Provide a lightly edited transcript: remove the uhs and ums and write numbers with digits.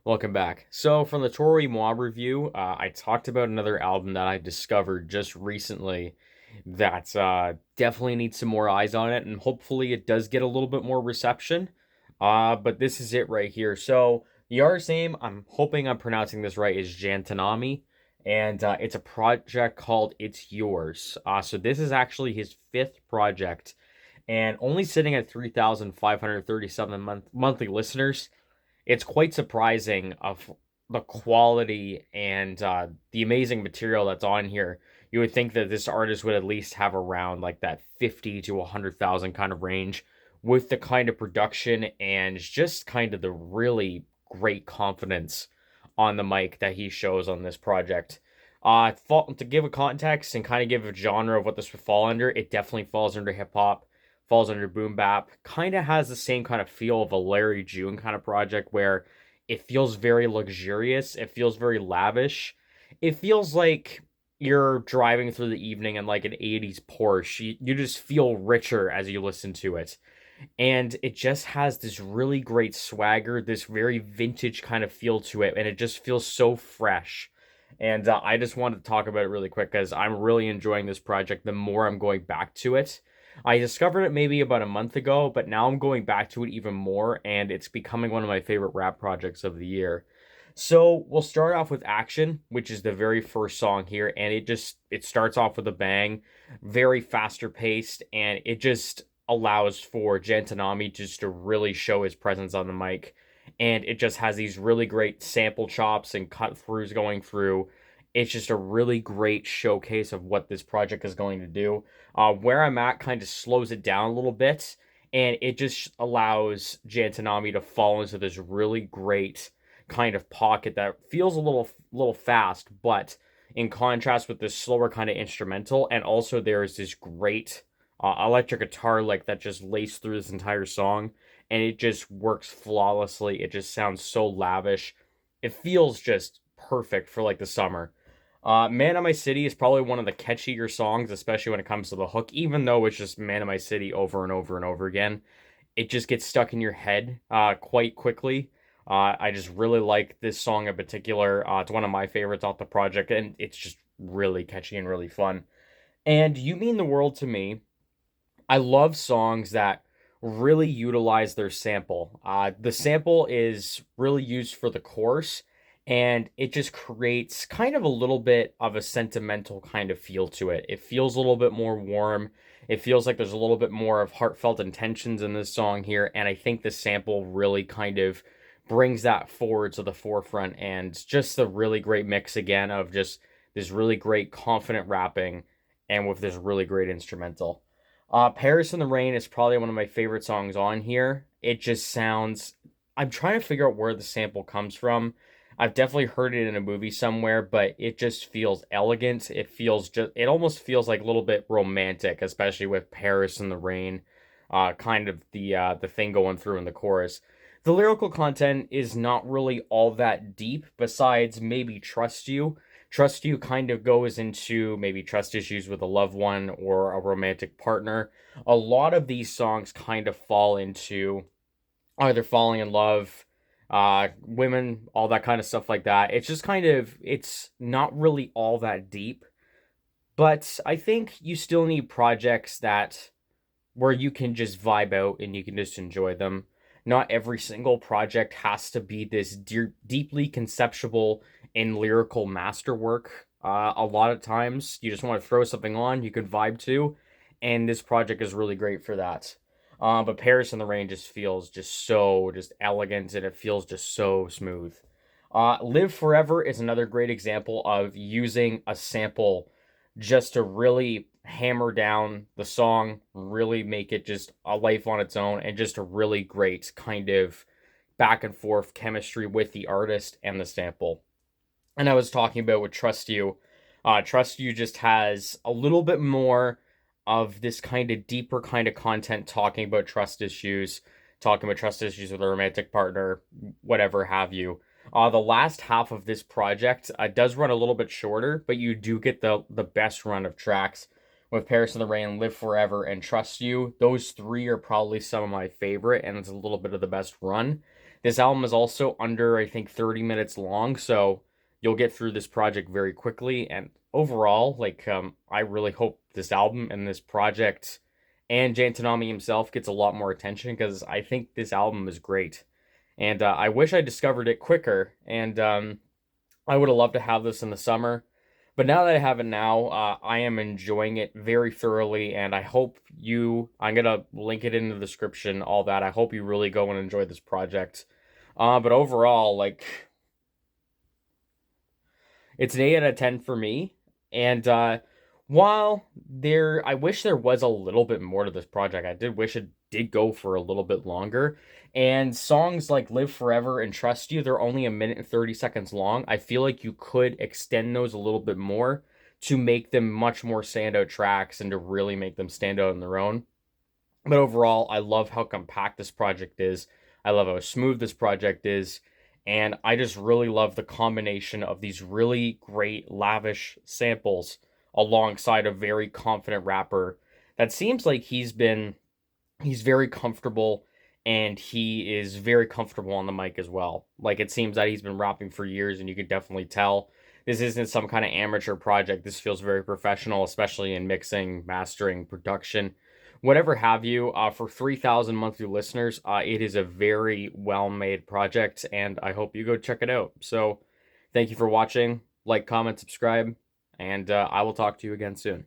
Welcome back. So, from the Tory Moi review, I talked about another album that I discovered just recently that definitely needs some more eyes on it, and hopefully it does get a little bit more reception. But this is it right here. So, the artist name, I'm hoping I'm pronouncing this right, is Jantonomi, and it's a project called It's Yours. So, this is actually his fifth project, and only sitting at 3,537 monthly listeners. It's quite surprising of the quality and the amazing material that's on here. You would think that this artist would at least have around like that 50 to 100,000 kind of range with the kind of production and just kind of the really great confidence on the mic that he shows on this project. To give a context and kind of give a genre of what this would fall under, it definitely falls under hip hop, falls under boom bap, kind of has the same kind of feel of a Larry June kind of project where it feels very luxurious, it feels very lavish. It feels like you're driving through the evening in like an 80s Porsche. You just feel richer as you listen to it. And it just has this really great swagger, this very vintage kind of feel to it, and it just feels so fresh. And I just wanted to talk about it really quick because I'm really enjoying this project the more I'm going back to it. I discovered it maybe about a month ago, but now I'm going back to it even more, and it's becoming one of my favorite rap projects of the year. So we'll start off with Action, which is the very first song here, and it starts off with a bang, very faster paced, and it just allows for Jantanami just to really show his presence on the mic. And it just has these really great sample chops and cut throughs going through. It's just a really great showcase of what this project is going to do. Where I'm at kind of slows it down a little bit, and it just allows Jantanami to fall into this really great kind of pocket that feels a little fast, but in contrast with this slower kind of instrumental, and also there's this great electric guitar lick that just laced through this entire song, and it just works flawlessly. It just sounds so lavish. It feels just perfect for like the summer. Man of My City is probably one of the catchier songs, especially when it comes to the hook, even though it's just Man of My City over and over and over again. It just gets stuck in your head quite quickly. I just really like this song in particular. It's one of my favorites off the project, and it's just really catchy and really fun. And You Mean the World to Me. I love songs that really utilize their sample. The sample is really used for the chorus, and it just creates kind of a little bit of a sentimental kind of feel to it. It feels a little bit more warm. It feels like there's a little bit more of heartfelt intentions in this song here, and I think the sample really kind of brings that forward to the forefront, and just the really great mix again of just this really great confident rapping and with this really great instrumental. Paris in the Rain is probably one of my favorite songs on here. It just sounds. I'm trying to figure out where the sample comes from. I've definitely heard it in a movie somewhere, but it just feels elegant. It feels just. It almost feels like a little bit romantic, especially with Paris in the Rain, kind of the thing going through in the chorus. The lyrical content is not really all that deep, besides maybe Trust You. Trust You kind of goes into maybe trust issues with a loved one or a romantic partner. A lot of these songs kind of fall into either falling in love, women, all that kind of stuff like that. It's just kind of, it's not really all that deep, but I think you still need projects that where you can just vibe out and you can just enjoy them. Not every single project has to be this deeply conceptual and lyrical masterwork. A lot of times, you just want to throw something on you could vibe to, and this project is really great for that. But Paris in the Rain just feels just so just elegant, and it feels just so smooth. Live Forever is another great example of using a sample just to really hammer down the song, really make it just a life on its own, and just a really great kind of back and forth chemistry with the artist and the sample. And I was talking about with Trust You. Trust You just has a little bit more of this kind of deeper kind of content talking about trust issues with a romantic partner, whatever have you. The last half of this project does run a little bit shorter, but you do get the best run of tracks with Paris in the Rain, Live Forever, and Trust You. Those three are probably some of my favorite, and it's a little bit of the best run. This album is also under, I think, 30 minutes long, so you'll get through this project very quickly. And overall, I really hope this album and this project and Jantonomi himself gets a lot more attention because I think this album is great. And I wish I discovered it quicker. And I would have loved to have this in the summer. But now that I have it now, I am enjoying it very thoroughly. And I hope I'm going to link it in the description, all that. I hope you really go and enjoy this project. But overall, it's an 8 out of 10 for me. And while I wish there was a little bit more to this project. I did wish it did go for a little bit longer. And songs like Live Forever and Trust You, they're only a minute and 30 seconds long. I feel like you could extend those a little bit more to make them much more standout tracks and to really make them stand out on their own. But overall, I love how compact this project is. I love how smooth this project is. And I just really love the combination of these really great, lavish samples alongside a very confident rapper that seems like he's very comfortable and he is very comfortable on the mic as well. Like it seems that he's been rapping for years and you can definitely tell this isn't some kind of amateur project. This feels very professional, especially in mixing, mastering, production, whatever have you. For 3,000 monthly listeners, it is a very well made project, and I hope you go check it out. So, thank you for watching. Like, comment, subscribe, and I will talk to you again soon.